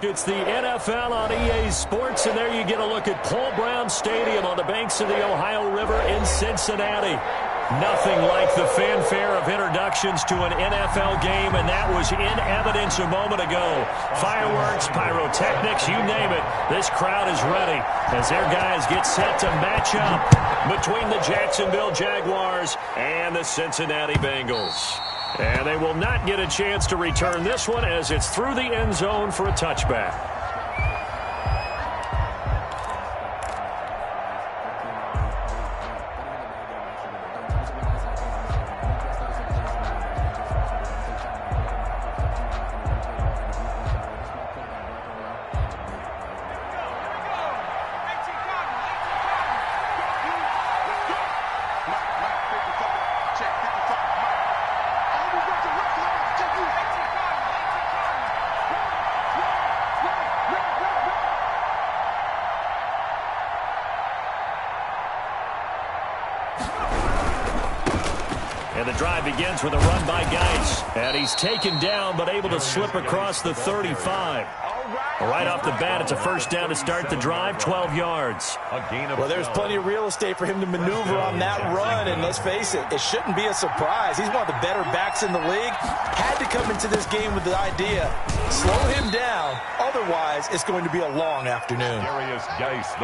It's the NFL on EA Sports, and there you get a look at Paul Brown Stadium on the banks of the Ohio River in Cincinnati. Nothing like the fanfare of introductions to an NFL game, and that was in evidence a moment ago. Fireworks, pyrotechnics, you name it. This crowd is ready as their guys get set to match up between the Jacksonville Jaguars and the Cincinnati Bengals. And they will not get a chance to return this one as it's through the end zone for a touchback. And the drive begins with a run by Geis. And he's taken down, but able to slip across the 35. Right off the bat, it's a first down to start the drive, 12 yards. Well, there's plenty of real estate for him to maneuver on that run, and let's face it, it shouldn't be a surprise. He's one of the better backs in the league. Had to come into this game with the idea, slow him down, otherwise it's going to be a long afternoon.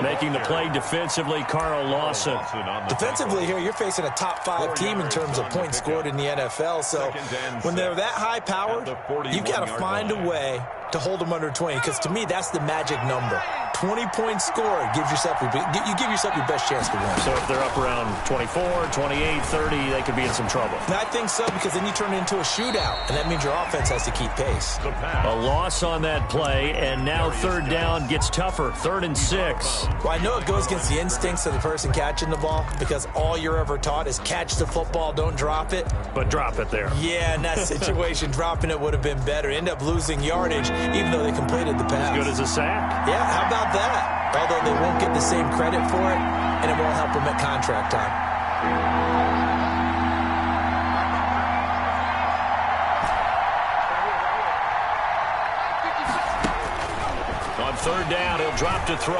Making the play defensively, Carl Lawson. Defensively here, you're facing a top 5 team in terms of points scored in the NFL, so when they're that high-powered, you've got to find a way to hold them under 20, because to me, that's the magic number. 20 points scored gives yourself you give yourself your best chance to win. So if they're up around 24, 28, 30, they could be in some trouble. And I think so, because then you turn it into a shootout, and that means your offense has to keep pace. A loss on that play, and now third down gets tougher. 3rd and 6. Well, I know it goes against the instincts of the person catching the ball, because all you're ever taught is catch the football, don't drop it. But drop it there. Yeah, in that situation, dropping it would have been better. End up losing yardage, even though they completed the pass. As good as a sack? Yeah, how about that? Although they won't get the same credit for it, and it won't help them at contract time. On 3rd down, he'll drop to throw.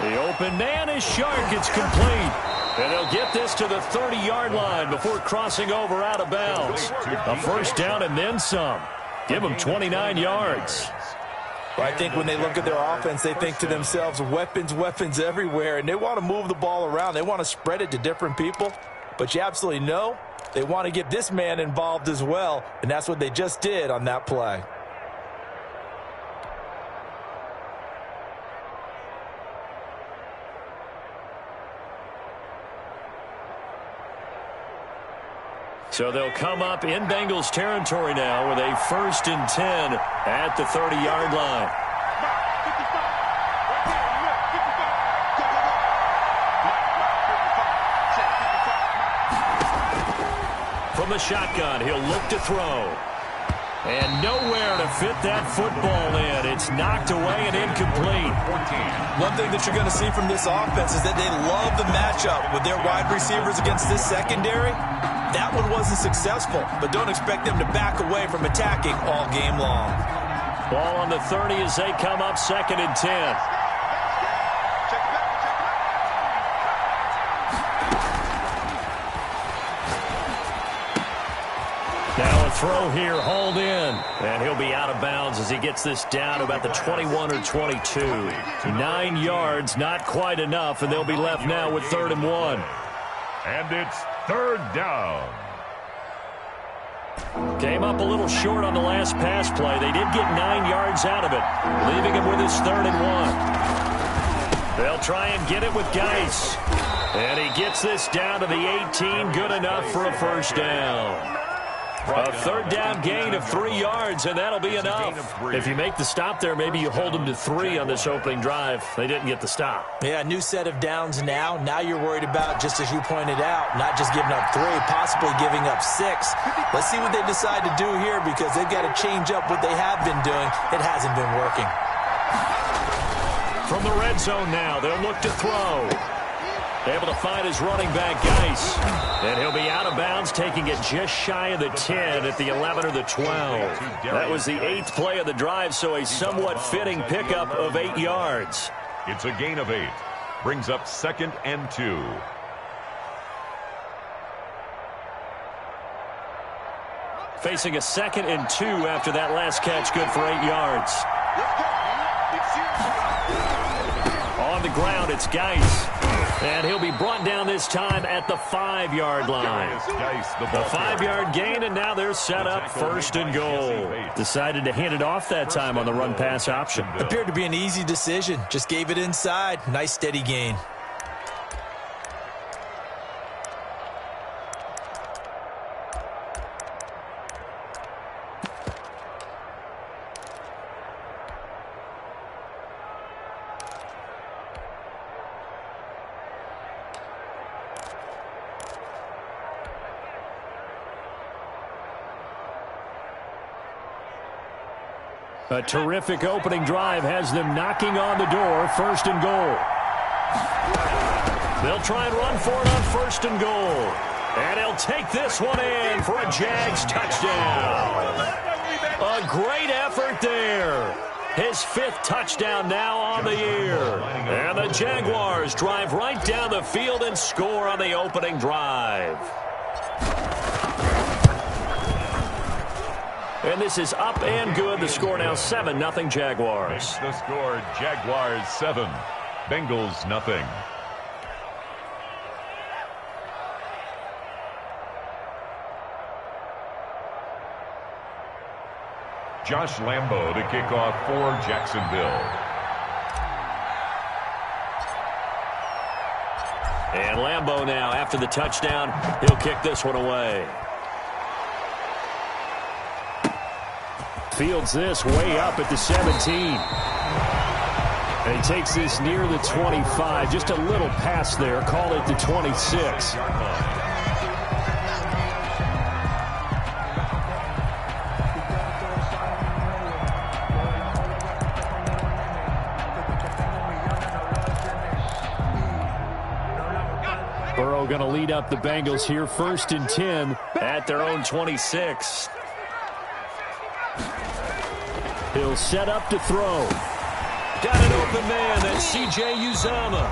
The open man is Shark. It's complete. And they'll get this to the 30-yard line before crossing over out of bounds. A first down and then some. Give them 29 yards. Well, I think when they look at their offense, they think to themselves, weapons, weapons everywhere, and they want to move the ball around. They want to spread it to different people. But you absolutely know they want to get this man involved as well, and that's what they just did on that play. So they'll come up in Bengals territory now with a 1st and 10 at the 30-yard line. From the shotgun, he'll look to throw. And nowhere to fit that football in. It's knocked away and incomplete. One thing that you're going to see from this offense is that they love the matchup with their wide receivers against this secondary. That one wasn't successful, but don't expect them to back away from attacking all game long. Ball on the 30 as they come up 2nd and 10. Now a throw here, hauled in. And he'll be out of bounds as he gets this down to about the 21 or 22. 9 yards, not quite enough, and they'll be left now with 3rd and 1. And it's 3rd down. Came up a little short on the last pass play. They did get 9 yards out of it, leaving him with his 3rd and 1. They'll try and get it with Geis. And he gets this down to the 18, good enough for a first down. A 3rd down gain of 3 yards, and that'll be enough. If you make the stop there, maybe you hold them to 3 on this opening drive. They didn't get the stop. Yeah, new set of downs now. Now you're worried about, just as you pointed out, not just giving up 3, possibly giving up 6. Let's see what they decide to do here, because they've got to change up what they have been doing. It hasn't been working. From the red zone now, they'll look to throw. Able to find his running back, Geis. And he'll be out of bounds, taking it just shy of the 10 at the 11 or the 12. That was the 8th play of the drive, so a somewhat fitting pickup of 8 yards. It's a gain of 8. Brings up 2nd and 2. Facing a 2nd and 2 after that last catch, good for 8 yards. On the ground, it's Geis. And he'll be brought down this time at the 5-yard line. The 5-yard gain, and now they're set up 1st and goal. Decided to hand it off that time on the run-pass option. Appeared to be an easy decision. Just gave it inside. Nice, steady gain. A terrific opening drive has them knocking on the door, 1st and goal. They'll try and run for it on 1st and goal. And he'll take this one in for a Jags touchdown. A great effort there. His 5th touchdown now on the year. And the Jaguars drive right down the field and score on the opening drive. And this is up and good. The score now 7-0 Jaguars. The score, Jaguars 7, Bengals nothing. Josh Lambo to kick off for Jacksonville. And Lambo now, after the touchdown, he'll kick this one away. Fields this way up at the 17. And he takes this near the 25. Just a little pass there. Call it the 26. Burrow going to lead up the Bengals here. 1st and 10 at their own 26. He'll set up to throw. Got an open man. That's C.J. Uzomah.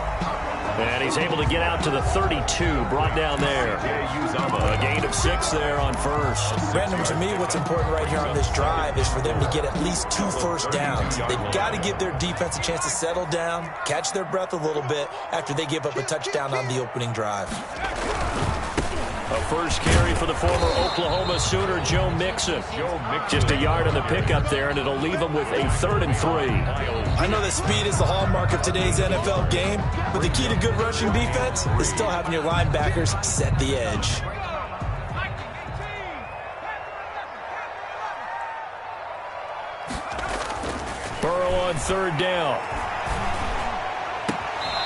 And he's able to get out to the 32. Brought down there. A gain of 6 there on 1st. Brandon, to me, what's important right here on this drive is for them to get at least 2 first downs. They've got to give their defense a chance to settle down, catch their breath a little bit after they give up a touchdown on the opening drive. A first carry for the former Oklahoma Sooner, Joe Mixon. Just a yard on the pickup there, and it'll leave him with a 3rd and 3. I know that speed is the hallmark of today's NFL game, but the key to good rushing defense is still having your linebackers set the edge. Burrow on 3rd down.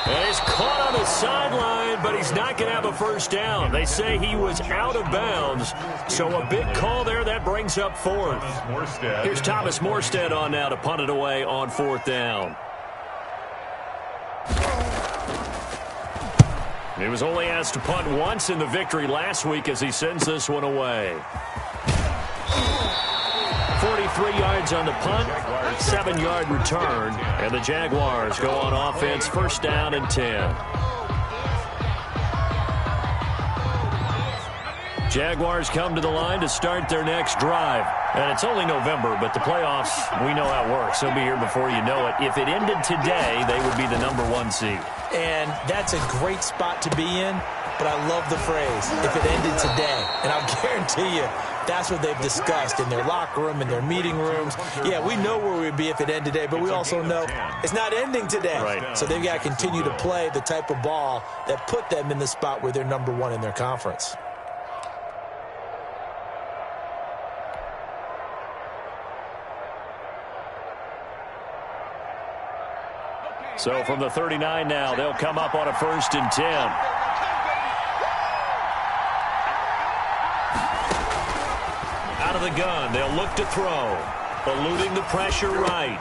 And he's caught on the sideline, but he's not going to have a first down. They say he was out of bounds, so a big call there. That brings up 4th. Here's Thomas Morstead on now to punt it away on 4th down. He was only asked to punt once in the victory last week as he sends this one away. 43 yards on the punt, 7-yard return, and the Jaguars go on offense, 1st down and 10. Jaguars come to the line to start their next drive. And it's only November, but the playoffs, we know how it works. They'll be here before you know it. If it ended today, they would be the #1 seed. And that's a great spot to be in, but I love the phrase, if it ended today. And I'll guarantee you, that's what they've discussed in their locker room, in their meeting rooms. Yeah, we know where we'd be if it ended today, but we also know it's not ending today. Right. So they've got to continue to play the type of ball that put them in the spot where they're #1 in their conference. So from the 39 now, they'll come up on a 1st and 10. Out of the gun, they'll look to throw. Eluding the pressure right.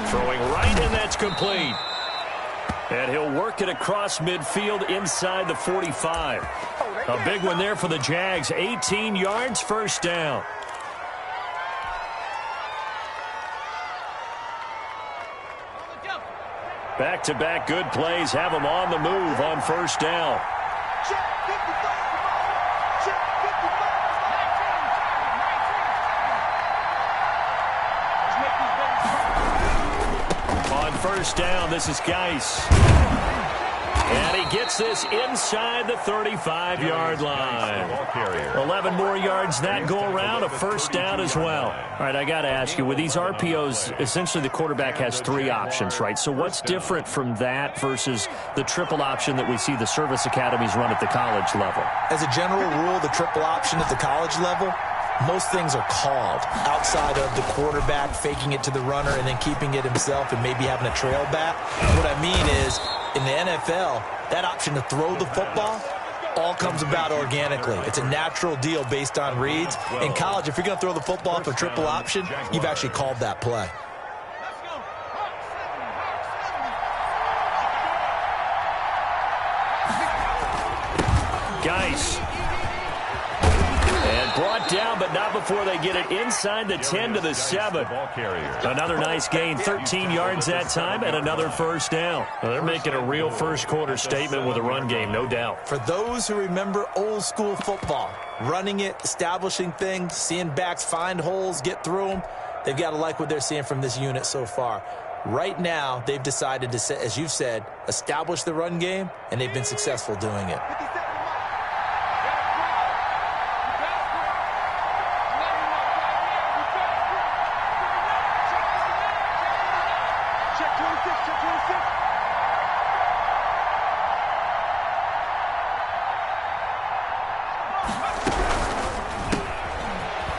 Throwing right, and that's complete. And he'll work it across midfield inside the 45. A big one there for the Jags. 18 yards, first down. Back-to-back good plays have them on the move on first down. On first down, this is Geis. And he gets this inside the 35-yard line. 11 more yards that go around, a first down as well. All right, I got to ask you, with these RPOs, essentially the quarterback has 3 options, right? So what's different from that versus the triple option that we see the service academies run at the college level? As a general rule, the triple option at the college level, most things are called outside of the quarterback faking it to the runner and then keeping it himself and maybe having a trail back. What I mean is, in the NFL, that option to throw the football all comes about organically. It's a natural deal based on reads. In college, if you're going to throw the football for triple option, you've actually called that play. Geis. And brought down, but not before they get it inside the 10 to the 7. Another nice gain, 13 yards that time, and another first down. Well, they're making a real first-quarter statement with a run game, no doubt. For those who remember old-school football, running it, establishing things, seeing backs find holes, get through them, they've got to like what they're seeing from this unit so far. Right now, they've decided to, as you've said, establish the run game, and they've been successful doing it.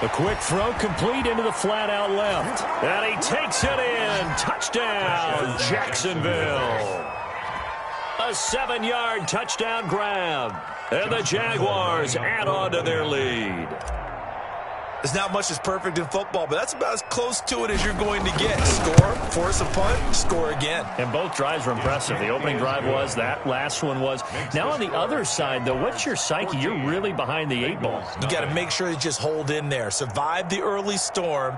A quick throw complete into the flat out left. And he takes it in. Touchdown, Jacksonville. A 7-yard touchdown grab. And the Jaguars add on to their lead. There's not much that's perfect in football, but that's about as close to it as you're going to get. Score, force a punt, score again. And both drives were impressive. The opening drive was, that last one was. Now on the other side, though, what's your psyche? You're really behind the 8 ball. You got to make sure you just hold in there. Survive the early storm,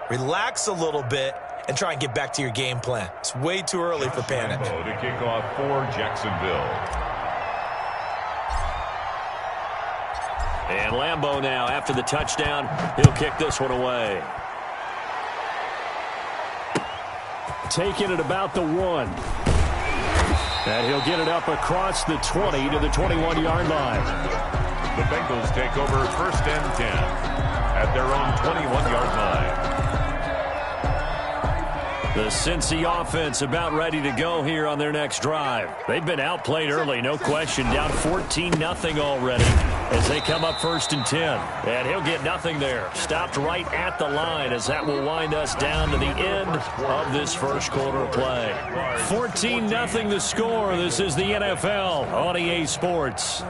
relax a little bit, and try and get back to your game plan. It's way too early for panic. To kick off for Jacksonville. And Lambeau now, after the touchdown, he'll kick this one away. Taking it about the 1. And he'll get it up across the 20 to the 21-yard line. The Bengals take over first and 10 at their own 21-yard line. The Cincy offense about ready to go here on their next drive. They've been outplayed early, no question. Down 14-0 already as they come up first and 10. And he'll get nothing there. Stopped right at the line as that will wind us down to the end of this first quarter of play. 14-0 the score. This is the NFL on EA Sports.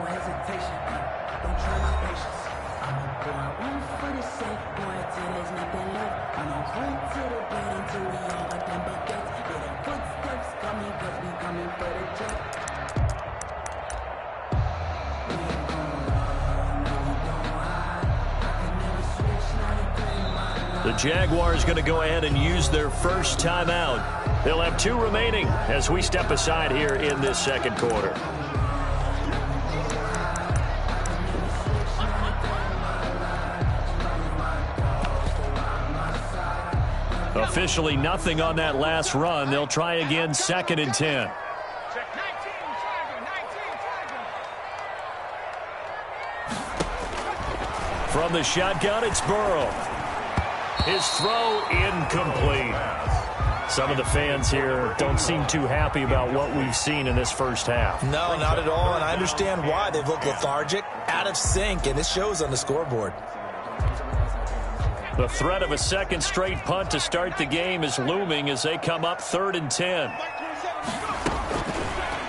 The Jaguars going to go ahead and use their first timeout. They'll have 2 remaining as we step aside here in this second quarter. Officially nothing on that last run. They'll try again, second and 10. From the shotgun, it's Burrow. His throw incomplete. Some of the fans here don't seem too happy about what we've seen in this first half. No, not at all, and I understand why. They've looked lethargic, out of sync, and it shows on the scoreboard. The threat of a second straight punt to start the game is looming as they come up 3rd and 10.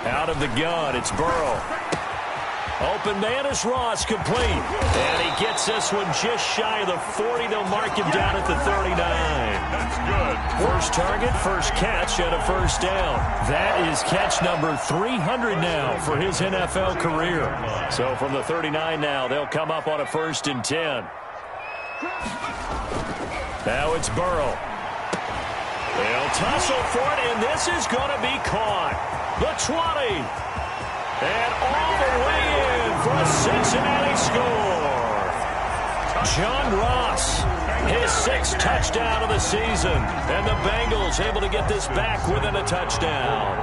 Out of the gun, it's Burrow. Open man is Ross, complete. And he gets this one just shy of the 40. They'll mark him down at the 39. That's good. First target, first catch, and a first down. That is catch number 300 now for his NFL career. So from the 39 now, they'll come up on a 1st and 10. Now it's Burrow. They'll tussle for it, and this is going to be caught. The 20. And all the way in for a Cincinnati score. John Ross, his 6th touchdown of the season. And the Bengals able to get this back within a touchdown.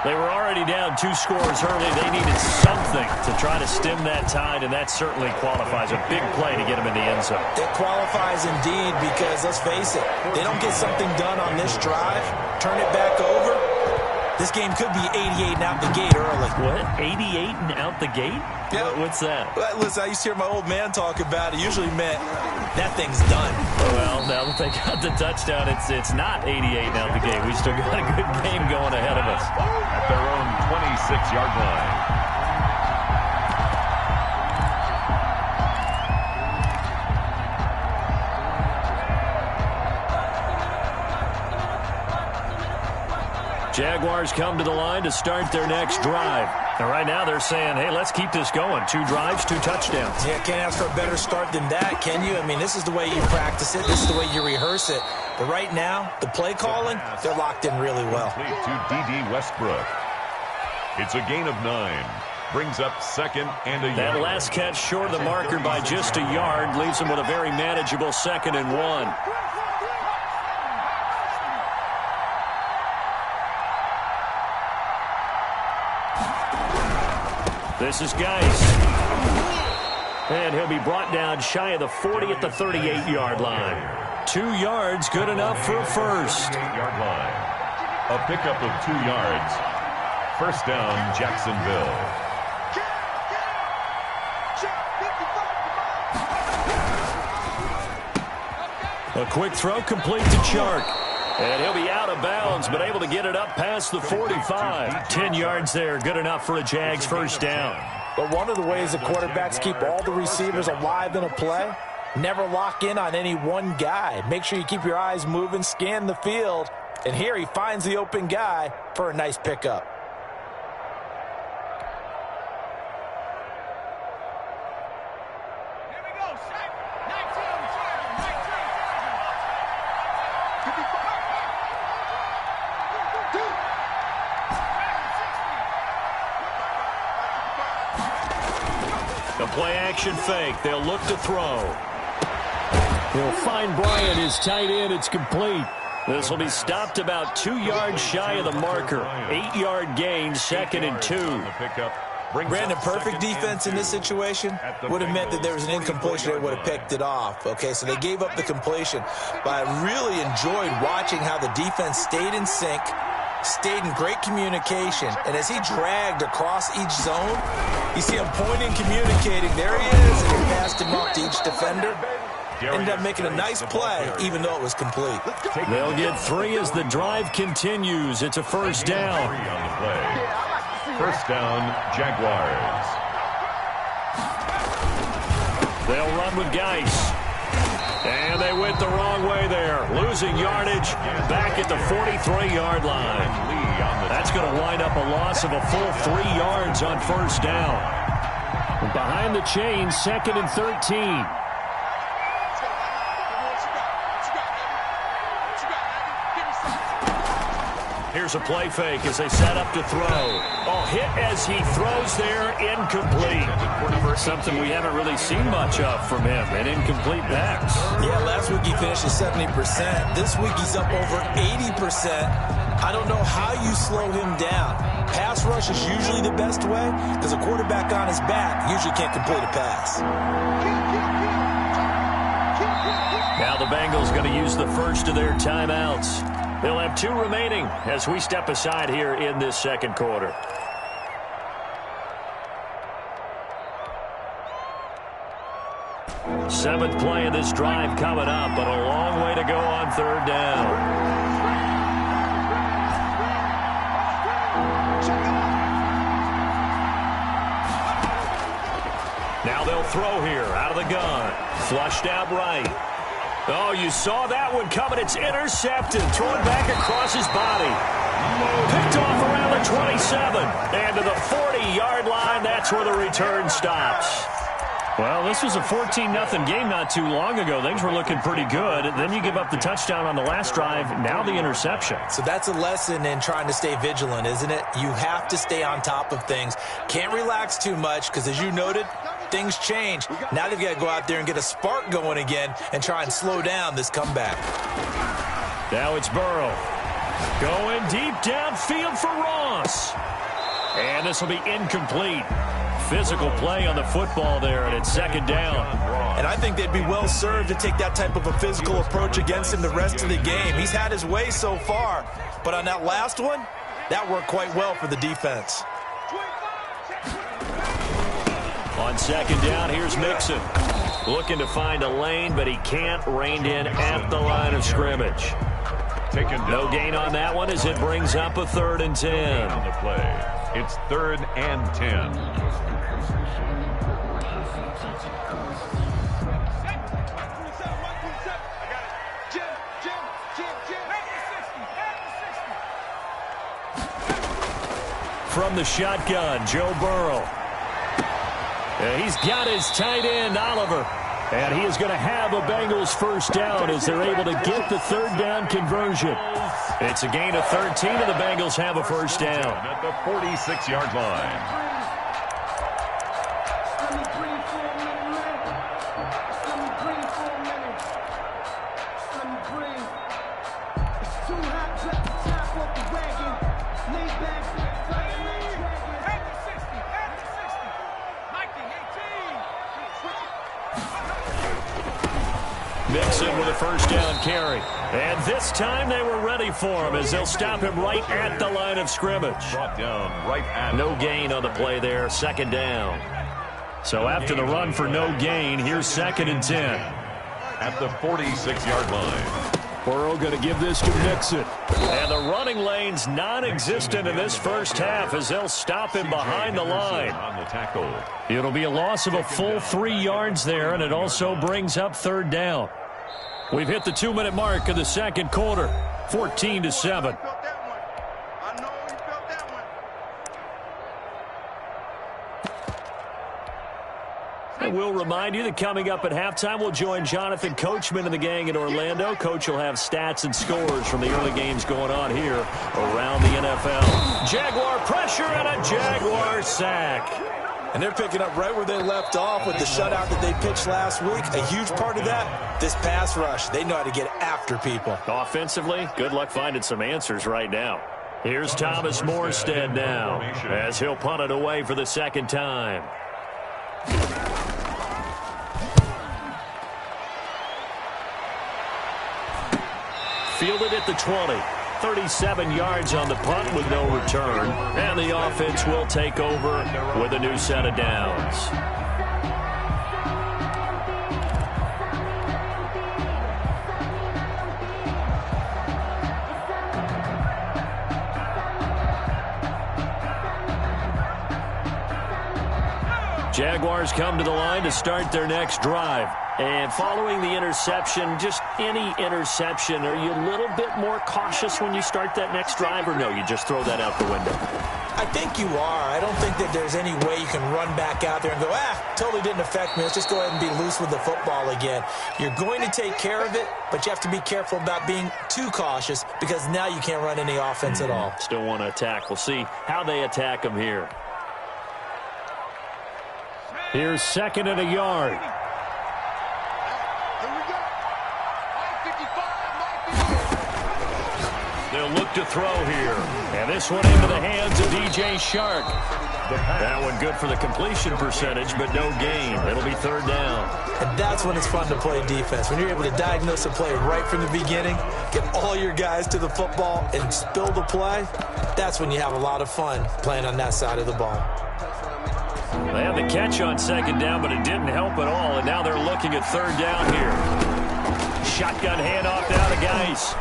They were already down 2 scores early. They needed something to try to stem that tide, and that certainly qualifies. A big play to get them in the end zone. It qualifies indeed because, let's face it, they don't get something done on this drive, turn it back over, this game could be 88 and out the gate early. What? 88 and out the gate? Yeah. What's that? Well, listen, I used to hear my old man talk about it. Usually meant that thing's done. Well, now that they got the touchdown, it's not 88 and out the gate. We still got a good game going ahead of us. At their own 26-yard line. Jaguars come to the line to start their next drive. And right now they're saying, hey, let's keep this going. 2 drives, 2 touchdowns. Yeah, can't ask for a better start than that, can you? I mean, this is the way you practice it. This is the way you rehearse it. But right now, the play calling, they're locked in really well. Complete to D.D. Westbrook. It's a gain of 9. Brings up 2nd and a yard. That last catch short of the marker by just a yard leaves them with a very manageable 2nd and 1. This is Geis. And he'll be brought down shy of the 40 at the 38-yard line. 2 yards, good enough for a first. 38-yard line. A pickup of 2 yards. First down, Jacksonville. A quick throw complete to Chark. And he'll be out of bounds, but able to get it up past the 45. 10 yards there, good enough for a Jags first down. But one of the ways the quarterbacks keep all the receivers alive in a play, never lock in on any one guy. Make sure you keep your eyes moving, scan the field. And here he finds the open guy for a nice pickup. Play-action fake. They'll look to throw. He'll find Bryant, his tight end. It's complete. This will be stopped about 2 yards shy of the marker. 8-yard gain, 2nd and 2. Brandon, perfect defense in this situation would have meant that there was an incompletion. They would have picked it off. Okay, so they gave up the completion. But I really enjoyed watching how the defense stayed in sync, stayed in great communication, and as he dragged across each zone, you see him pointing, communicating. There he is, and he passed him off to each defender. Ended up making a nice play, even though it was complete. They'll get 3 as the drive continues. It's a first down. First down, Jaguars. They'll run with Geis. And they went the wrong way there. Losing yardage back at the 43-yard line. That's going to wind up a loss of a full 3 yards on first down. Behind the chains, 2nd and 13. Here's a play fake as they set up to throw. Oh, hit as he throws there, incomplete. Something we haven't really seen much of from him, an incomplete pass. Yeah, last week he finished at 70%. This week he's up over 80%. I don't know how you slow him down. Pass rush is usually the best way because a quarterback on his back usually can't complete a pass. Now the Bengals going to use the first of their timeouts. They'll have 2 remaining as we step aside here in this second quarter. Seventh play of this drive coming up, but a long way to go on third down. they'll throw here out of the gun. Flushed out right. Oh, you saw that one coming. It's intercepted. Thrown back across his body. Picked off around the 27. And to the 40-yard line, that's where the return stops. Well, this was a 14-0 game not too long ago. Things were looking pretty good. Then you give up the touchdown on the last drive. Now the interception. So that's a lesson in trying to stay vigilant, isn't it? You have to stay on top of things. Can't relax too much because, as you noted, things change. Now they've got to go out there and get a spark going again and try and slow down this comeback. Now it's Burrow. Going deep downfield for Ross. And this will be incomplete. Physical play on the football there, and it's second down. And I think they'd be well served to take that type of a physical approach against him the rest of the game. He's had his way so far, but on that last one, that worked quite well for the defense. On second down, here's Mixon. Looking to find a lane, but he can't. Reined in at the line of scrimmage. No gain on that one as it brings up a 3rd and 10. On the play. It's 3rd and 10. From the shotgun, Joe Burrow. He's got his tight end, Oliver. And he is going to have a Bengals first down as they're able to get the 3rd down conversion. It's a gain of 13, and the Bengals have a first down. At the 46-yard line. Mixon with a first down carry. And this time they were ready for him as they'll stop him right at the line of scrimmage. Brought down right at no gain on the play there, second down. So after the run for no gain, here's 2nd and 10. At the 46-yard line. Burrow going to give this to Mixon. And the running lane's non-existent in this first half as they'll stop him behind the line. On the tackle. It'll be a loss of a full 3 yards there, and it also brings up 3rd down. We've hit the 2-minute mark of the second quarter, 14-7. And we'll remind you that coming up at halftime, we'll join Jonathan Coachman and the gang in Orlando. Coach will have stats and scores from the early games going on here around the NFL. Jaguar pressure and a Jaguar sack. And they're picking up right where they left off with the shutout that they pitched last week. A huge part of that, this pass rush. They know how to get after people. Offensively, good luck finding some answers right now. Here's Thomas Morstead now as he'll punt it away for the second time. Fielded at the 20. 37 yards on the punt with no return. And the offense will take over with a new set of downs. Jaguars come to the line to start their next drive. And following the interception, just any interception, are you a little bit more cautious when you start that next drive, or no, you just throw that out the window? I think you are. I don't think that there's any way you can run back out there and go, totally didn't affect me. Let's just go ahead and be loose with the football again. You're going to take care of it, but you have to be careful about being too cautious because now you can't run any offense at all. Still want to attack. We'll see how they attack them here. Here's 2nd and a yard. They'll look to throw here. And this one into the hands of DJ Shark. That one good for the completion percentage, but no gain. It'll be 3rd down. And that's when it's fun to play defense. When you're able to diagnose a play right from the beginning, get all your guys to the football, and spill the play, that's when you have a lot of fun playing on that side of the ball. They had the catch on 2nd down, but it didn't help at all. And now they're looking at 3rd down here. Shotgun handoff down to Geis.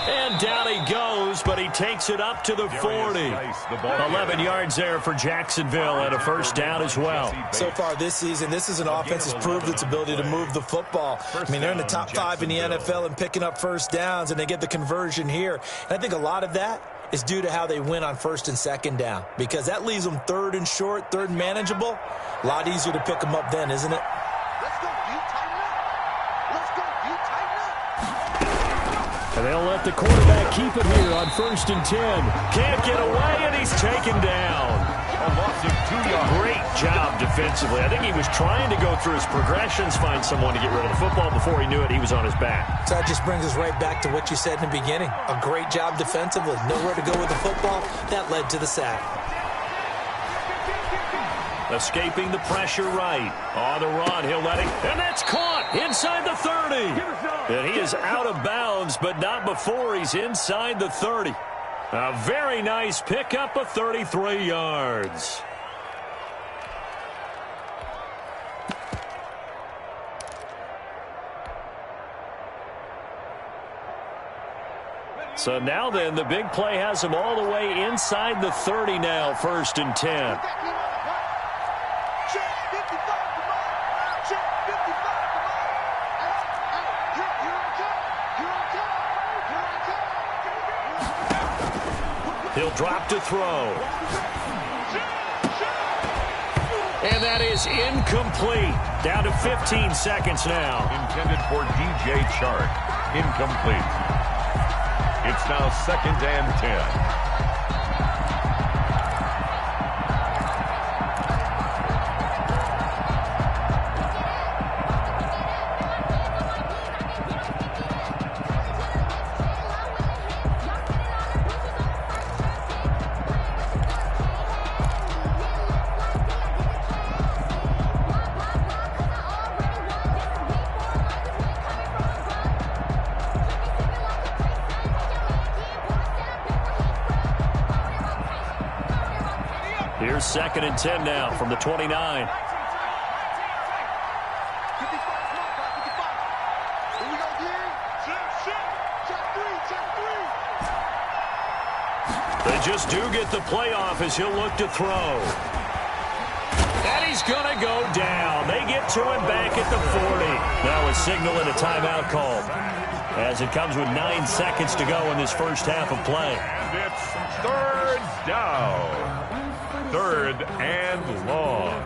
And down he goes goes, but he takes it up to the 40. 11 yards there for Jacksonville and a first down as well. So far this season, this is an offense that's proved its ability to move the football. I mean, they're in the top 5 in the NFL and picking up first downs, and they get the conversion here. And I think a lot of that is due to how they win on first and second down, because that leaves them third and short, third and manageable. A lot easier to pick them up then, isn't it? And they'll let the quarterback keep it here on first and 10. Can't get away, and he's taken down. A loss of 2 yards. Great job defensively. I think he was trying to go through his progressions, find someone to get rid of the football. Before he knew it, he was on his back. So that just brings us right back to what you said in the beginning. A great job defensively. Nowhere to go with the football. That led to the sack. Escaping the pressure right. On the run, he'll let it. And that's caught inside the 30. And he is out of bounds, but not before he's inside the 30. A very nice pickup of 33 yards. So now then, the big play has him all the way inside the 30 now, first and 10. He'll drop to throw. And that is incomplete. Down to 15 seconds now. Intended for DJ Chark. Incomplete. It's now second and 10. Here's second and 10 now from the 29. They just do get the playoff as he'll look to throw. And he's going to go down. They get to him back at the 40. Now a signal and a timeout call, as it comes with 9 seconds to go in this first half of play. And it's third down. Third and long.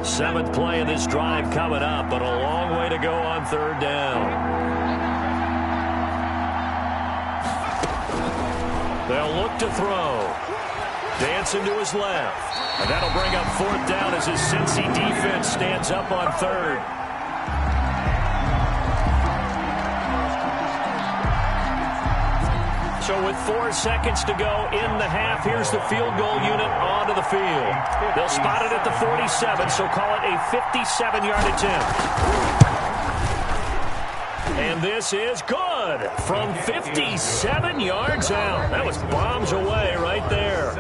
7th play of this drive coming up, but a long way to go on third down. They'll look to throw. Dancing to his left. And that'll bring up fourth down as his Cincy defense stands up on third. So with 4 seconds to go in the half, here's the field goal unit onto the field. They'll spot it at the 47, so call it a 57-yard attempt. And this is good from 57 yards out. That was bombs away right there.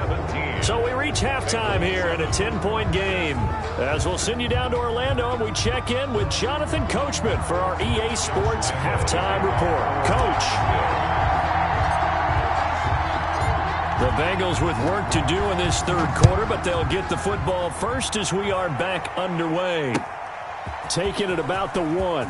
So we reach halftime here in a 10-point game. As we'll send you down to Orlando, and we check in with Jonathan Coachman for our EA Sports Halftime Report. Coach. The Bengals with work to do in this third quarter, but they'll get the football first as we are back underway. Taking it about the 1.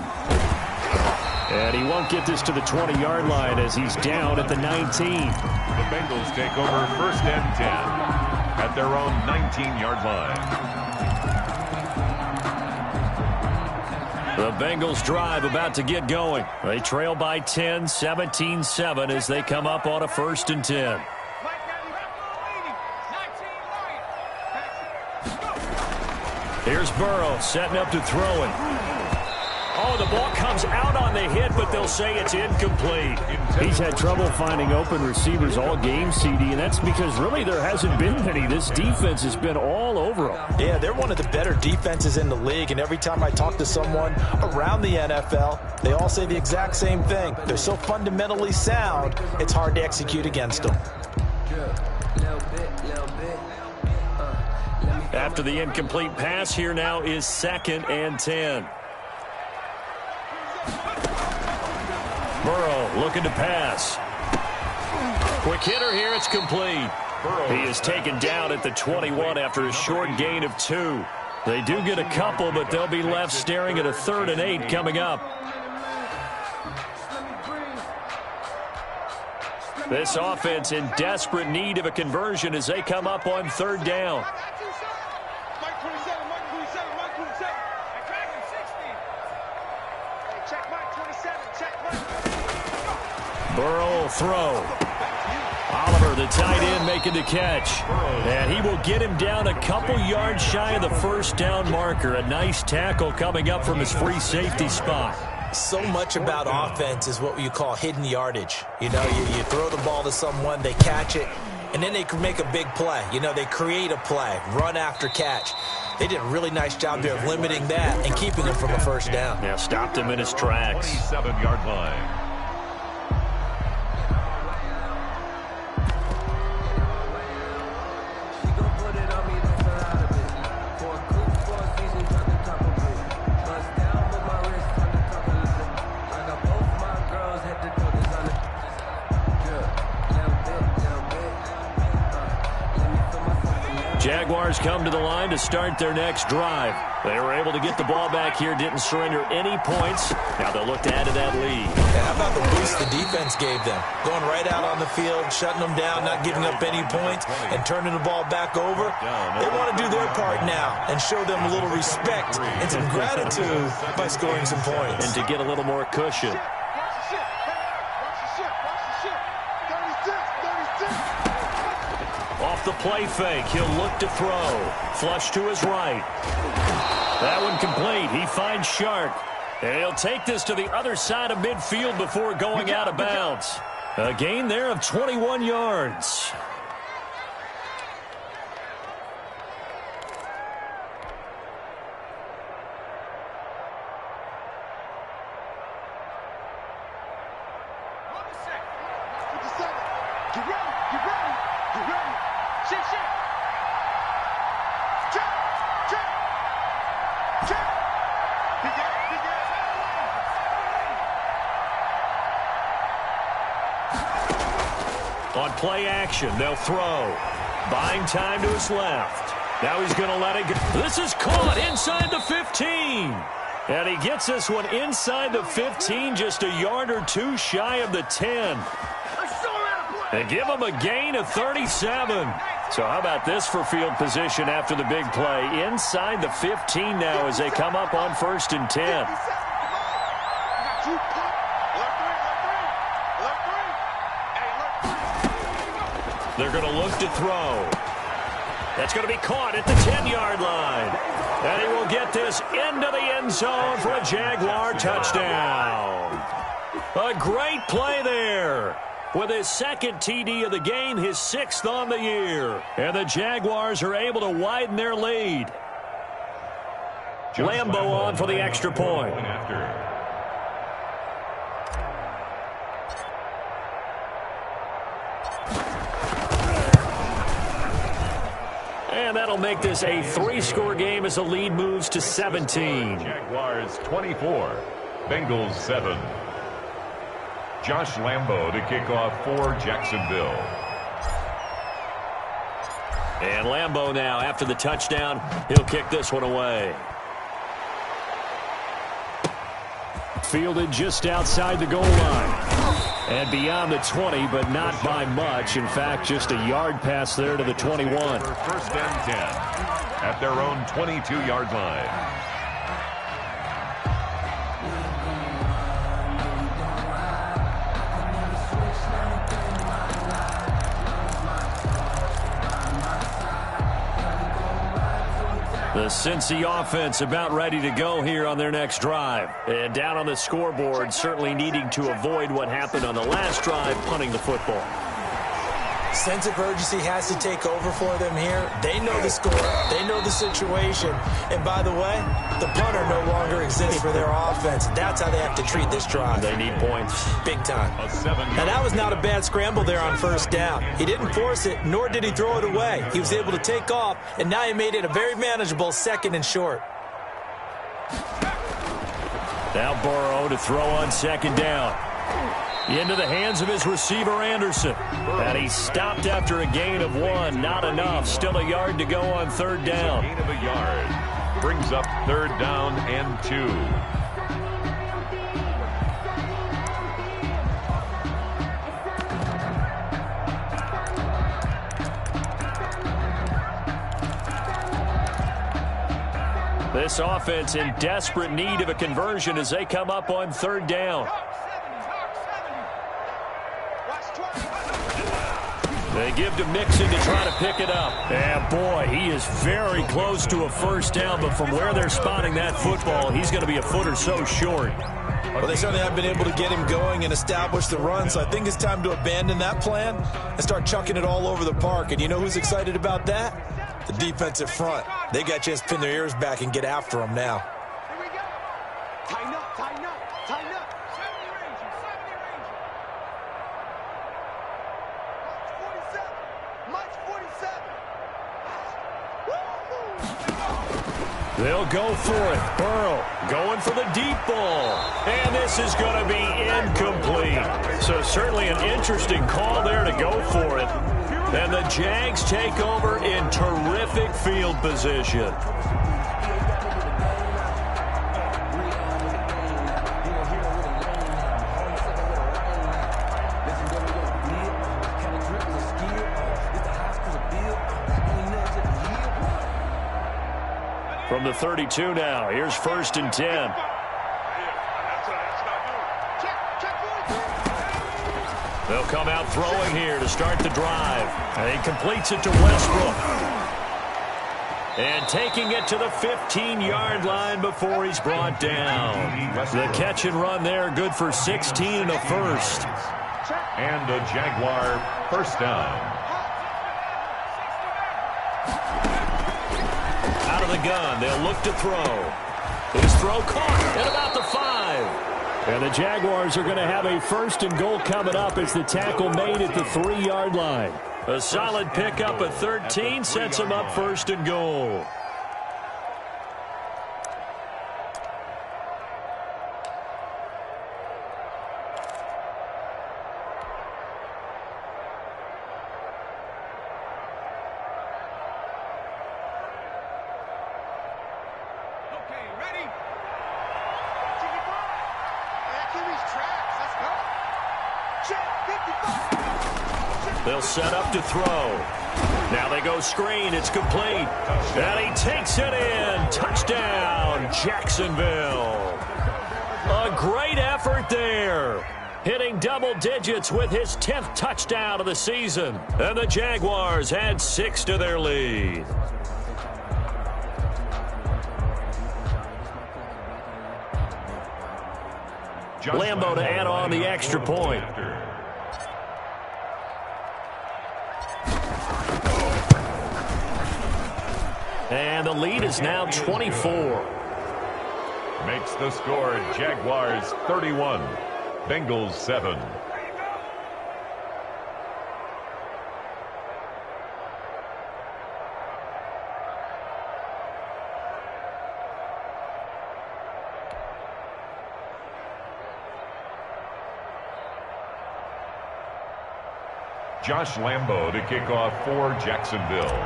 And he won't get this to the 20-yard line as he's down at the 19. The Bengals take over first and 10 at their own 19-yard line. The Bengals drive about to get going. They trail by 10, 17-7 as they come up on a first and 10. Here's Burrow setting up to throw it. Oh, the ball comes out on the hit, but they'll say it's incomplete. He's had trouble finding open receivers all game, CD, and that's because really there hasn't been many. This defense has been all over them. Yeah, they're one of the better defenses in the league, and every time I talk to someone around the NFL, they all say the exact same thing. They're so fundamentally sound, it's hard to execute against them. After the incomplete pass, here now is second and 10. Burrow looking to pass. Quick hitter here. It's complete. He is taken down at the 21 after a short gain of 2. They do get a couple, but they'll be left staring at a 3rd and 8 coming up. This offense in desperate need of a conversion as they come up on 3rd down. Burrow will throw. Oliver, the tight end, making the catch. And he will get him down a couple yards shy of the 1st down marker. A nice tackle coming up from his free safety spot. So much about offense is what you call hidden yardage. You know, you throw the ball to someone, they catch it, and then they can make a big play. You know, they create a play, run after catch. They did a really nice job there of limiting that and keeping him from a 1st down. Yeah, stopped him in his tracks. 27-yard line. Jaguars come to the line to start their next drive. They were able to get the ball back here, didn't surrender any points. Now they'll look to add to that lead. Yeah, how about the boost the defense gave them? Going right out on the field, shutting them down, not giving up any points, and turning the ball back over. They want to do their part now and show them a little respect and some gratitude by scoring some points. And to get a little more cushion. Off the play fake, he'll look to throw. Flush to his right. That one complete. He finds Shark. And he'll take this to the other side of midfield before going out of bounds. A gain there of 21 yards. On play action, they'll throw. Buying time to his left. Now he's going to let it go. This is caught inside the 15. And he gets this one inside the 15, just a yard or 2 shy of the 10. They give him a gain of 37. So how about this for field position after the big play? Inside the 15 now as they come up on 1st and 10. They're going to look to throw. That's going to be caught at the 10-yard line. And he will get this into the end zone for a Jaguar touchdown. A great play there. With his 2nd TD of the game, his 6th on the year. And the Jaguars are able to widen their lead. Lambo on for the extra point. And that'll make this a 3-score game as the lead moves to 17. Jaguars 24, Bengals 7. Josh Lambo to kick off for Jacksonville. And Lambo now, after the touchdown, he'll kick this one away. Fielded just outside the goal line. And beyond the 20, but not by much. In fact, just a yard pass there to the 21. 1st and 10 at their own 22-yard line. The Cincy offense about ready to go here on their next drive. And down on the scoreboard, certainly needing to avoid what happened on the last drive, punting the football. Sense of urgency has to take over for them here. They know the score. They know the situation. And by the way, the punter no longer exists for their offense. That's how they have to treat this drive. They need points. Big time. Now, that was not a bad scramble there on 1st down. He didn't force it, nor did he throw it away. He was able to take off, and now he made it a very manageable 2nd and short. Now Burrow to throw on 2nd down. Into the hands of his receiver, Anderson. And he stopped after a gain of 1. Not enough. Still a yard to go on third down. Gain of a yard. Brings up third down and 2. This offense in desperate need of a conversion as they come up on third down. They give to Mixon to try to pick it up. And boy, he is very close to a first down, but from where they're spotting that football, he's going to be a foot or so short. Well, they certainly have been able to get him going and establish the run, so I think it's time to abandon that plan and start chucking it all over the park. And you know who's excited about that? The defensive front. They got a chance to pin their ears back and get after him now. Here we go. Tighten up, tighten up, tighten up. 70 Ranger, 70 Ranger. March 47. They'll go for it. Burrow going for the deep ball. And this is going to be incomplete. So certainly an interesting call there to go for it. And the Jags take over in terrific field position. From the 32 now, here's 1st and 10. They'll come out throwing here to start the drive. And he completes it to Westbrook. And taking it to the 15-yard line before he's brought down. The catch and run there, good for 16 and a first. And a Jaguar first down. Out of the gun, they'll look to throw. His throw caught at about the 5. And the Jaguars are going to have a 1st and goal coming up as the tackle made at the 3-yard line. A solid pickup at 13 sets them up 1st and goal. They'll set up to throw. Now they go screen. It's complete. And he takes it in. Touchdown, Jacksonville. A great effort there. Hitting double digits with his 10th touchdown of the season. And the Jaguars add 6 to their lead. Lambeau to add on the extra point. And the lead is now 24. Makes the score Jaguars 31, Bengals 7. Josh Lambeau to kick off for Jacksonville.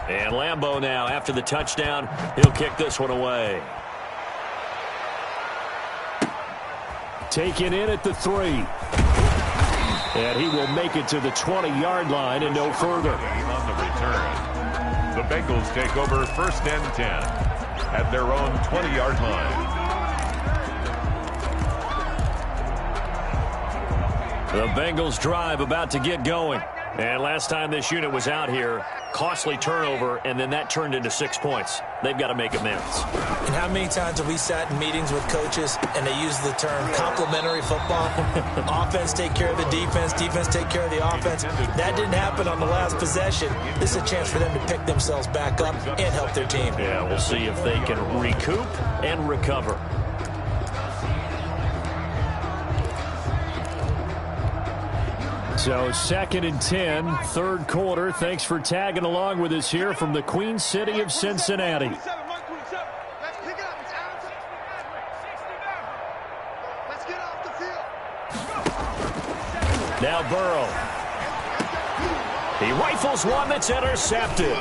And Lambeau now, after the touchdown, he'll kick this one away. Taken in at the 3. And he will make it to the 20-yard line and no further. On the return, the Bengals take over 1st and 10 at their own 20-yard line. The Bengals drive about to get going. And last time this unit was out here, costly turnover, and then that turned into 6 points. They've got to make amends. And how many times have we sat in meetings with coaches and they use the term complementary football? Offense take care of the defense, defense take care of the offense. That didn't happen on the last possession. This is a chance for them to pick themselves back up and help their team. Yeah, we'll see if they can recoup and recover. So 2nd and 10, 3rd quarter. Thanks for tagging along with us here from the Queen City of Cincinnati. Get off the field. Now Burrow. He rifles one that's intercepted.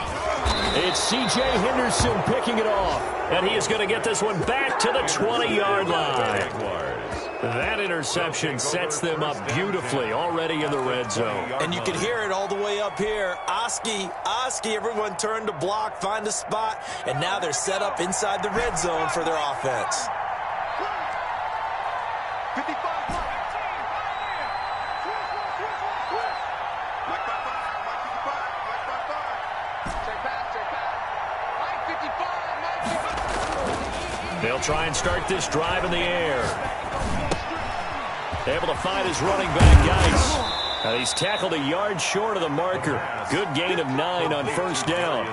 It's C.J. Henderson picking it off. And he is going to get this one back to the 20-yard line. That interception sets them up beautifully already in the red zone. And you can hear it all the way up here. Oski, everyone turned to block, find a spot, and now they're set up inside the red zone for their offense. 55. They'll try and start this drive in the air. Able to find his running back, Geis. He's tackled a yard short of the marker. Good gain of 9 on first down.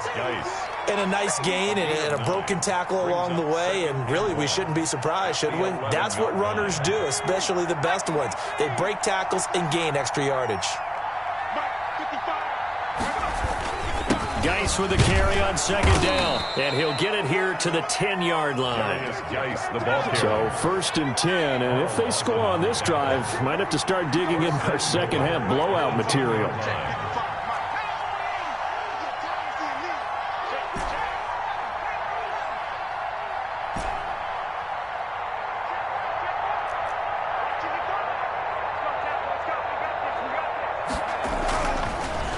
And a nice gain and a broken tackle along the way, and really we shouldn't be surprised, should we? That's what runners do, especially the best ones. They break tackles and gain extra yardage. Geis with the carry on second down, and he'll get it here to the 10-yard line. So 1st and 10, and if they score on this drive, might have to start digging in our second-half blowout material.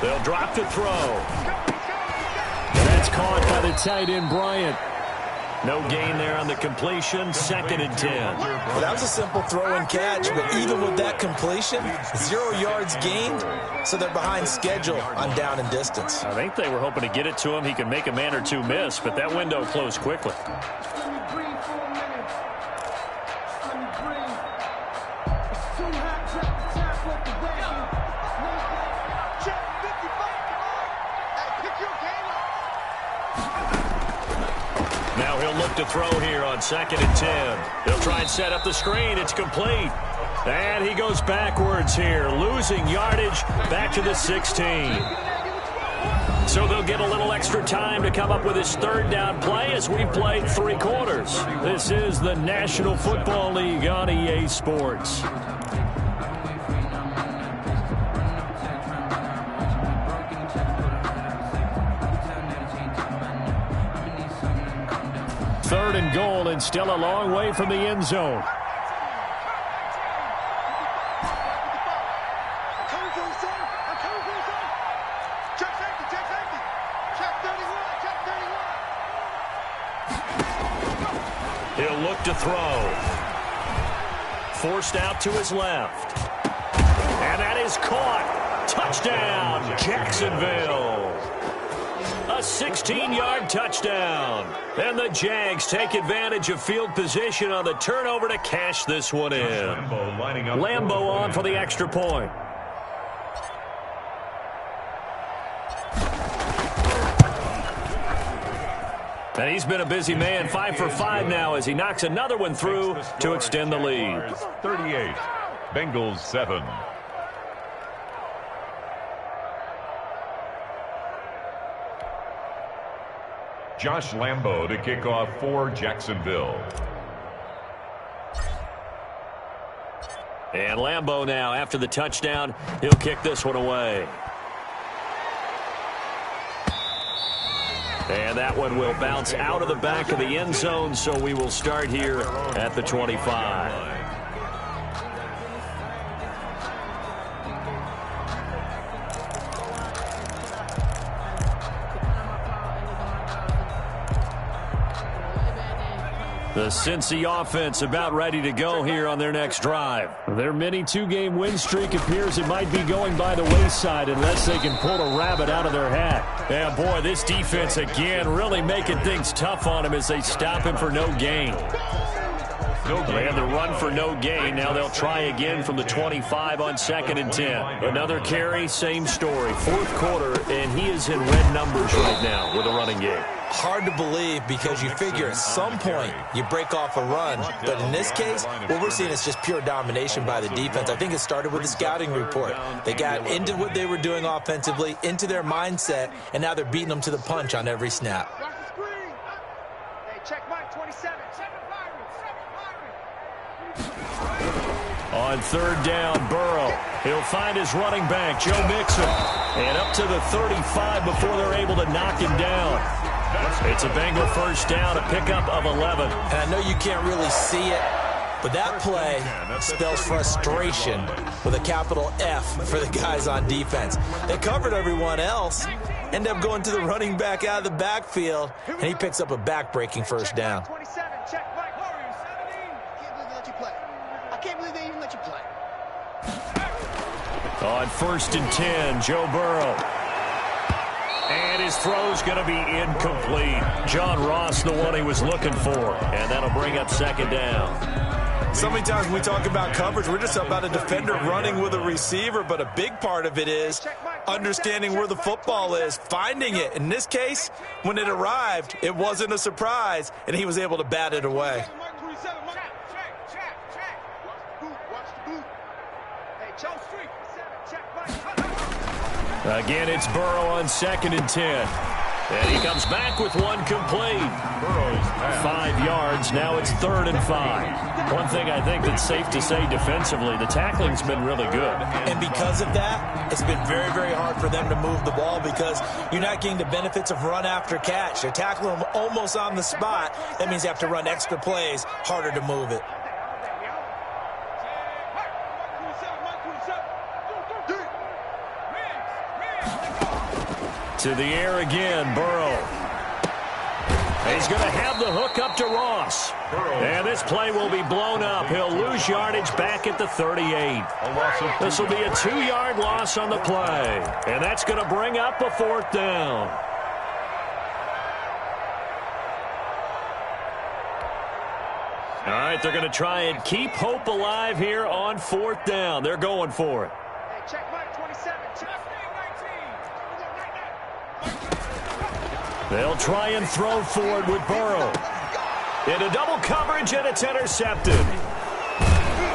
They'll drop to throw. That's caught by the tight end, Bryant. No gain there on the completion, 2nd and 10. Well, that was a simple throw and catch, but even with that completion, 0 yards gained, so they're behind schedule on down and distance. I think they were hoping to get it to him. He could make a man or two miss, but that window closed quickly. Now he'll look to throw here on 2nd and 10. They'll try and set up the screen. It's complete. And he goes backwards here, losing yardage back to the 16. So they'll get a little extra time to come up with his 3rd down play as we've played 3 quarters. This is the National Football League on EA Sports. Third and goal, and still a long way from the end zone. He'll look to throw. Forced out to his left. And that is caught. Touchdown, Jacksonville. A 16-yard touchdown. And the Jags take advantage of field position on the turnover to cash this one in. Lambo on for the extra point. And he's been a busy man, 5 for 5 now as he knocks another one through to extend the lead. 38, Bengals 7. Josh Lambo to kick off for Jacksonville. And Lambo now, after the touchdown, he'll kick this one away. And that one will bounce out of the back of the end zone, so we will start here at the 25. The Cincy offense about ready to go here on their next drive. Their mini 2-game win streak appears it might be going by the wayside unless they can pull a rabbit out of their hat. Yeah, boy, this defense again really making things tough on him as they stop him for no gain. They had the run for no gain. Now they'll try again from the 25 on 2nd and 10. Another carry, same story. 4th quarter, and he is in red numbers right now with a running game. Hard to believe because you figure at some point you break off a run. But in this case, what we're seeing is just pure domination by the defense. I think it started with the scouting report. They got into what they were doing offensively, into their mindset, and now they're beating them to the punch on every snap. Hey, check Mike 27. On third down, Burrow. He'll find his running back, Joe Mixon. And up to the 35 before they're able to knock him down. It's a Bengal first down, a pickup of 11. And I know you can't really see it, but that play spells frustration with a capital F for the guys on defense. They covered everyone else, end up going to the running back out of the backfield, and he picks up a back-breaking first down. I can't believe they even let you play. On first and 10, Joe Burrow. And his throw's going to be incomplete. John Ross, the one he was looking for. And that'll bring up second down. So many times when we talk about coverage, we're just about a defender running with a receiver, but a big part of it is understanding where the football is, finding it. In this case, when it arrived, it wasn't a surprise, and he was able to bat it away. Again, it's Burrow on second and 10. And he comes back with one complete. 5 yards. Now it's third and 5. One thing I think that's safe to say defensively, the tackling's been really good. And because of that, it's been very, very hard for them to move the ball because you're not getting the benefits of run after catch. They're tackling them almost on the spot. That means you have to run extra plays, harder to move it. To the air again, Burrow. He's going to have the hook up to Ross. And this play will be blown up. He'll lose yardage back at the 38. This will be a 2-yard loss on the play. And that's going to bring up a fourth down. All right, they're going to try and keep hope alive here on fourth down. They're going for it. They'll try and throw forward with Burrow. Into double coverage, and it's intercepted.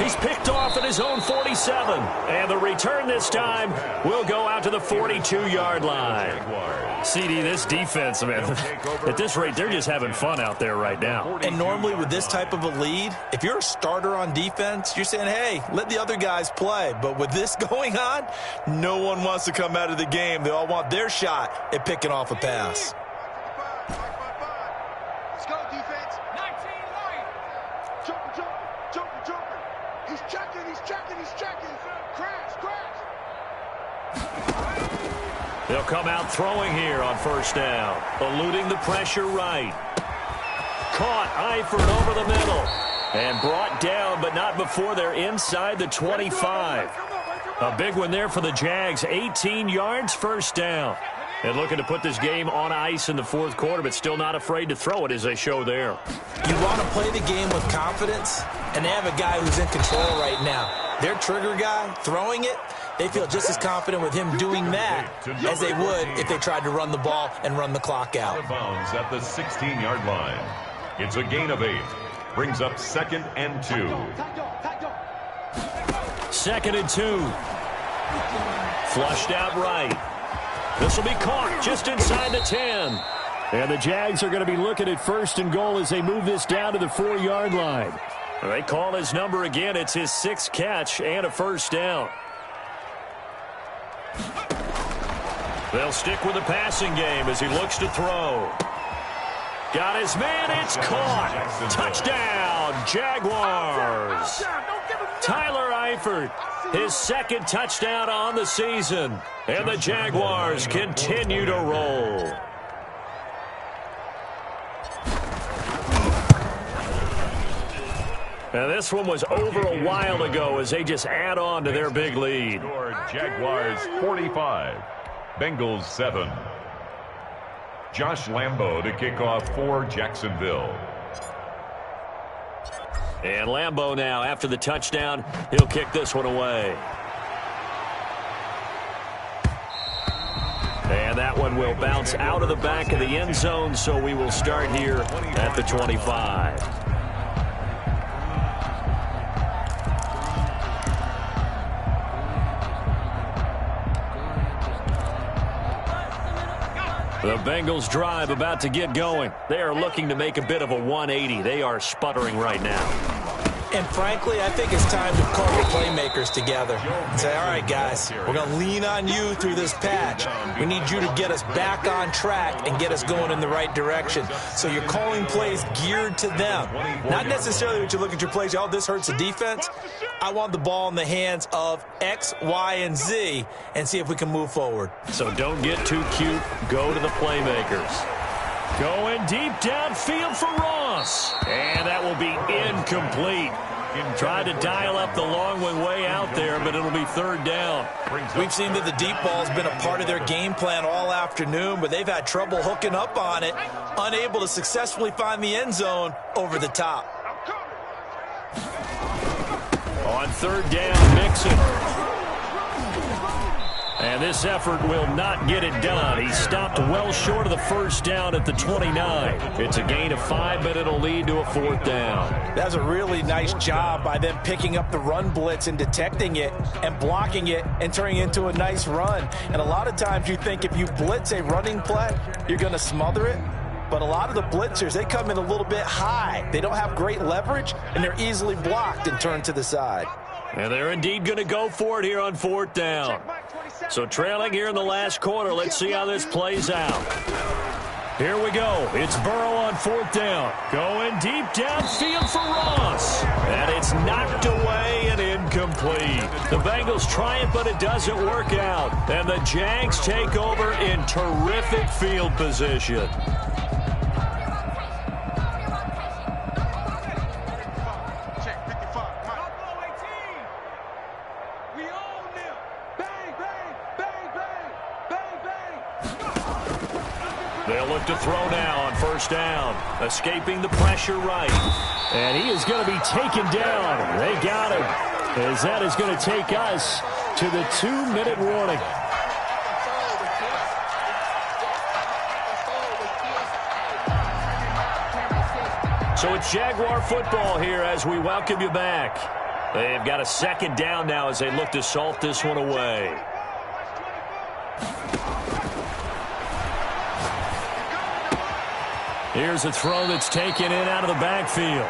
He's picked off at his own 47. And the return this time will go out to the 42-yard line. CD, this defense, man, at this rate, they're just having fun out there right now. And normally with this type of a lead, if you're a starter on defense, you're saying, hey, let the other guys play. But with this going on, no one wants to come out of the game. They all want their shot at picking off a pass. Let's go, defense. 19 line. Joker. He's checking. Crash. They'll come out throwing here on first down. Eluding the pressure right. Caught Eifert over the middle. And brought down, but not before they're inside the 25. A big one there for the Jags. 18 yards, first down. And looking to put this game on ice in the fourth quarter, but still not afraid to throw it as they show there. You want to play the game with confidence, and they have a guy who's in control right now. Their trigger guy, throwing it, they feel just as confident with him doing that as they would if they tried to run the ball and run the clock out. Out of bounds at the 16-yard line. It's a gain of 8. Brings up 2nd and 2. 2nd and 2. Flushed out right. This will be caught just inside the 10. And the Jags are going to be looking at 1st and goal as they move this down to the 4-yard line. They call his number again. It's his 6th catch and a first down. They'll stick with the passing game as he looks to throw. Got his man. It's caught. Touchdown, Jaguars. Tyler Eifert, his 2nd touchdown on the season. And the Jaguars continue to roll. Now this one was over a while ago as they just add on to their big lead. Jaguars 45, Bengals 7. Josh Lambo to kick off for Jacksonville. And Lambo now, after the touchdown, he'll kick this one away. And that one will bounce out of the back of the end zone, so we will start here at the 25. The Bengals drive about to get going. They are looking to make a bit of a 180. They are sputtering right now. And frankly, I think it's time to call the playmakers together and say, all right, guys, we're going to lean on you through this patch. We need you to get us back on track and get us going in the right direction. So you're calling plays geared to them. Not necessarily what you look at your plays, oh, this hurts the defense. I want the ball in the hands of X, Y, and Z and see if we can move forward. So don't get too cute. Go to the playmakers. Going deep downfield for Ross. And that will be incomplete. Tried to dial up the long one way out there, but it'll be third down. We've seen that the deep ball has been a part of their game plan all afternoon, but they've had trouble hooking up on it, unable to successfully find the end zone over the top. On third down, Mixon. And this effort will not get it done. He stopped well short of the first down at the 29. It's a gain of 5, but it'll lead to a fourth down. That's a really nice job by them picking up the run blitz and detecting it and blocking it and turning it into a nice run. And a lot of times you think if you blitz a running play, you're going to smother it. But a lot of the blitzers, they come in a little bit high. They don't have great leverage, and they're easily blocked and turned to the side. And they're indeed going to go for it here on fourth down. So trailing here in the last quarter, let's see how this plays out. Here we go. It's Burrow on fourth down. Going deep downfield for Ross. And it's knocked away and incomplete. The Bengals try it, but it doesn't work out. And the Jags take over in terrific field position. They'll look to throw now on first down. Escaping the pressure right. And he is going to be taken down. They got him. As that is going to take us to the 2-minute warning. So it's Jaguar football here as we welcome you back. They've got a second down now as they look to salt this one away. Here's a throw that's taken in out of the backfield.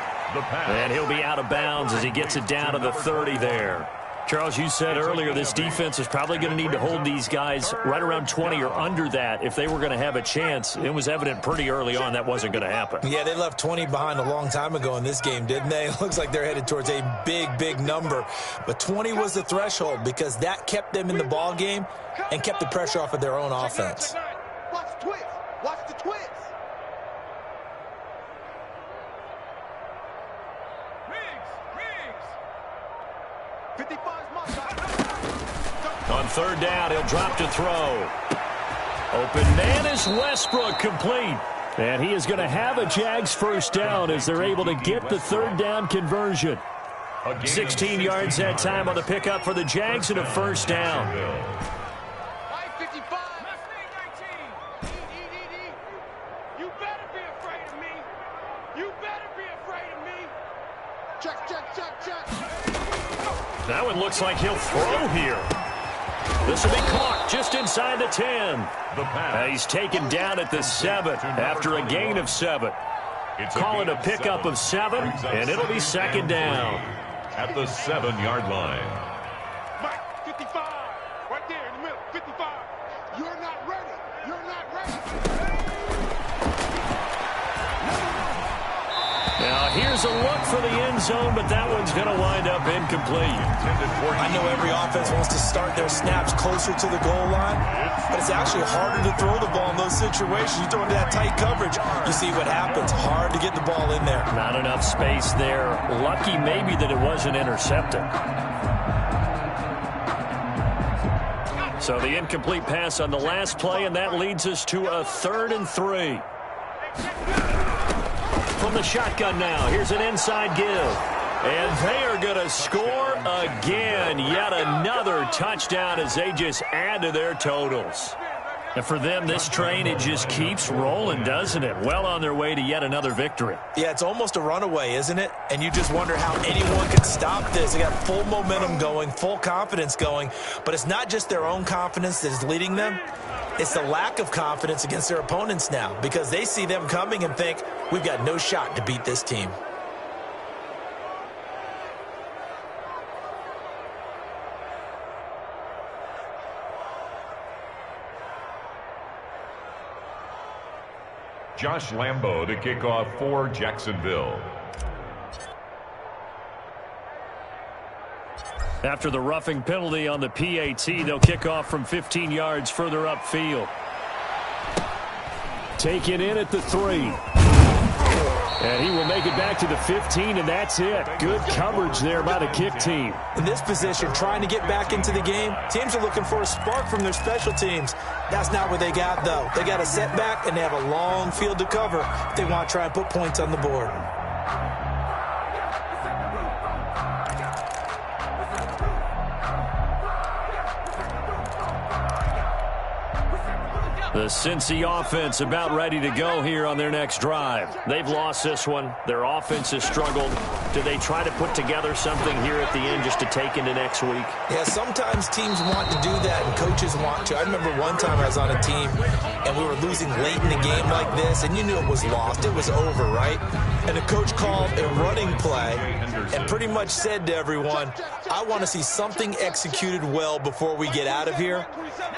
And he'll be out of bounds as he gets it down to the 30 there. Charles, you said earlier this defense is probably going to need to hold these guys right around 20 or under that if they were going to have a chance. It was evident pretty early on that wasn't going to happen. Yeah, they left 20 behind a long time ago in this game, didn't they? It looks like they're headed towards a big, big number. But 20 was the threshold because that kept them in the ball game and kept the pressure off of their own offense. Watch the twist. Watch the twist. On third down, he'll drop to throw. Open man is Westbrook, complete. And he is going to have a Jags first down as they're able to get the third down conversion. 16 yards that time on the pickup for the Jags and a first down. You better be afraid of me. You better be afraid of me. Check, check, check, check. That one looks like he'll throw here. This will be caught just inside the 10. He's taken down at the 7 after a gain of 7. Call it a pickup of 7, and it'll be second down. At the 7-yard line. Mike, 55. Right there in the middle, 55. You're not ready. You're not ready. Now, here's a look for the end zone, but that one's going to wind up incomplete. I know every offense wants to start their snaps closer to the goal line, but it's actually harder to throw the ball in those situations. You throw into that tight coverage, you see what happens. Hard to get the ball in there. Not enough space there. Lucky maybe that it wasn't intercepted. So the incomplete pass on the last play, and that leads us to a 3rd and 3. From the shotgun now, here's an inside give. And they are going to score again. Yet another touchdown as they just add to their totals. And for them, this train, it just keeps rolling, doesn't it? Well on their way to yet another victory. Yeah, it's almost a runaway, isn't it? And you just wonder how anyone could stop this. They got full momentum going, full confidence going. But it's not just their own confidence that is leading them. It's the lack of confidence against their opponents now because they see them coming and think, we've got no shot to beat this team. Josh Lambo to kick off for Jacksonville. After the roughing penalty on the PAT, they'll kick off from 15 yards further upfield. Taken in at the 3. And he will make it back to the 15, and that's it. Good coverage there by the kick team. In this position, trying to get back into the game, teams are looking for a spark from their special teams. That's not what they got, though. They got a setback, and they have a long field to cover if they want to try and put points on the board. The Cincy offense about ready to go here on their next drive. They've lost this one. Their offense has struggled. Do they try to put together something here at the end just to take into next week? Yeah, sometimes teams want to do that and coaches want to. I remember one time I was on a team and we were losing late in the game like this, and you knew it was lost. It was over, right? And the coach called a running play and pretty much said to everyone, I want to see something executed well before we get out of here.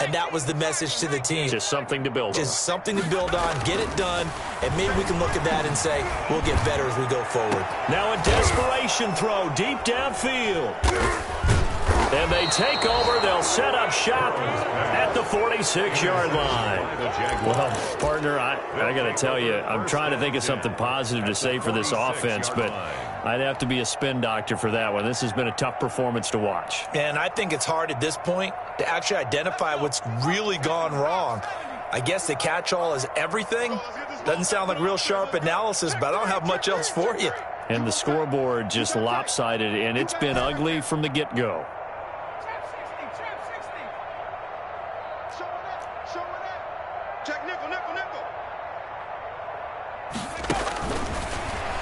And that was the message to the team. Just something to build on. Just something to build on, get it done, and maybe we can look at that and say, we'll get better as we go forward. Now a desperation throw deep downfield. And they take over. They'll set up shop at the 46-yard line. Well, partner, I got to tell you, I'm trying to think of something positive to say for this offense, but I'd have to be a spin doctor for that one. This has been a tough performance to watch. And I think it's hard at this point to actually identify what's really gone wrong. I guess the catch-all is everything. Doesn't sound like real sharp analysis, but I don't have much else for you. And the scoreboard just lopsided, and it's been ugly from the get-go.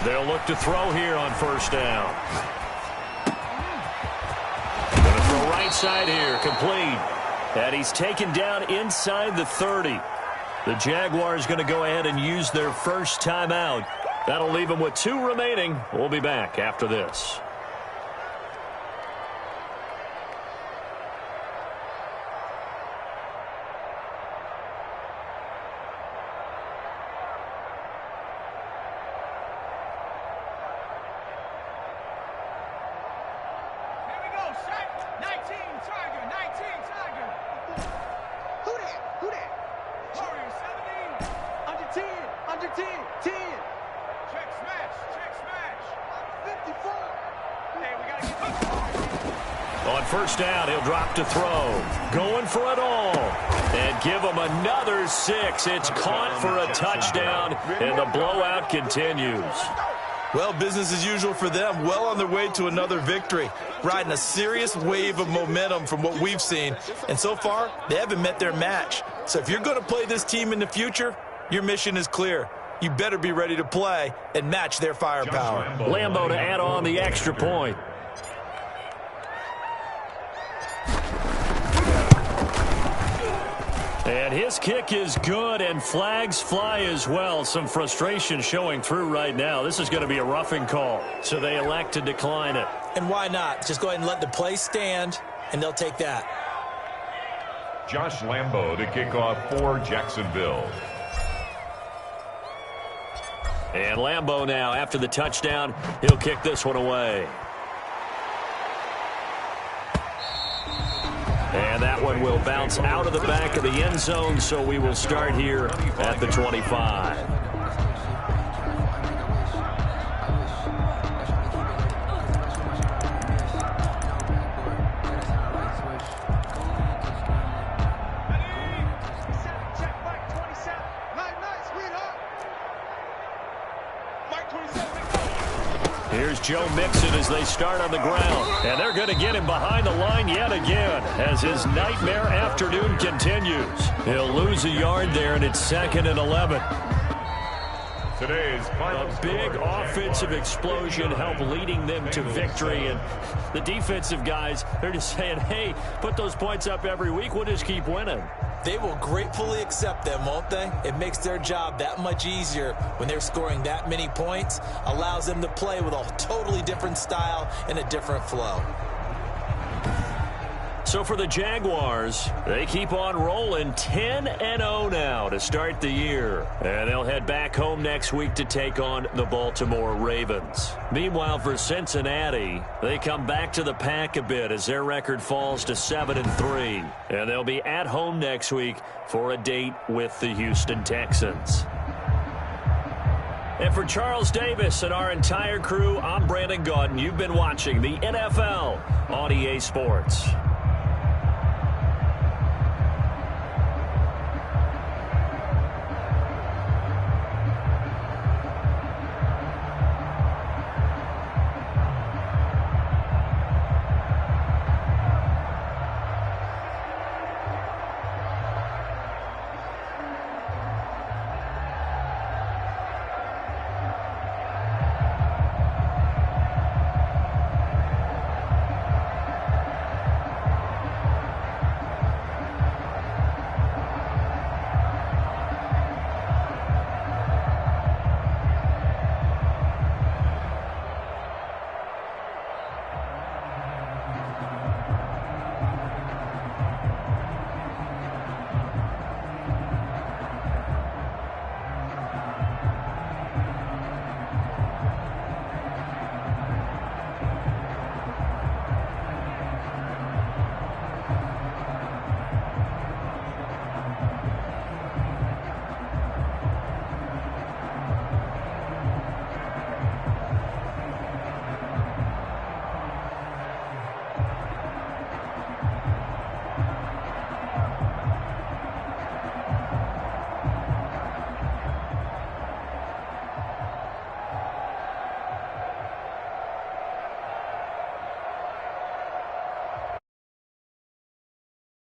They'll look to throw here on first down. Going to throw right side here, complete. And he's taken down inside the 30. The Jaguars going to go ahead and use their first timeout. That'll leave them with 2 remaining. We'll be back after this. On first down, he'll drop to throw. Going for it all. And give him another 6. It's caught for a touchdown, and the blowout continues. Well, business as usual for them. Well on their way to another victory. Riding a serious wave of momentum from what we've seen. And so far, they haven't met their match. So if you're going to play this team in the future, your mission is clear. You better be ready to play and match their firepower. Lambo to add on the extra point. And his kick is good, and flags fly as well. Some frustration showing through right now. This is going to be a roughing call, so they elect to decline it. And why not? Just go ahead and let the play stand, and they'll take that. Josh Lambo to kick off for Jacksonville. And Lambo now, after the touchdown, he'll kick this one away. And that one will bounce out of the back of the end zone, so we will start here at the 25. Here's Joe Mixon as they start on the ground. And they're going to get him behind the line yet again as his nightmare afternoon continues. He'll lose a yard there, and it's 2nd and 11. Today's final a big offensive explosion helped leading them to victory. And the defensive guys, they're just saying, hey, put those points up every week. We'll just keep winning. They will gratefully accept them, won't they? It makes their job that much easier when they're scoring that many points. Allows them to play with a totally different style and a different flow. So for the Jaguars, they keep on rolling 10-0 now to start the year. And they'll head back home next week to take on the Baltimore Ravens. Meanwhile, for Cincinnati, they come back to the pack a bit as their record falls to 7-3. And they'll be at home next week for a date with the Houston Texans. And for Charles Davis and our entire crew, I'm Brandon Gaudin. You've been watching the NFL on EA Sports.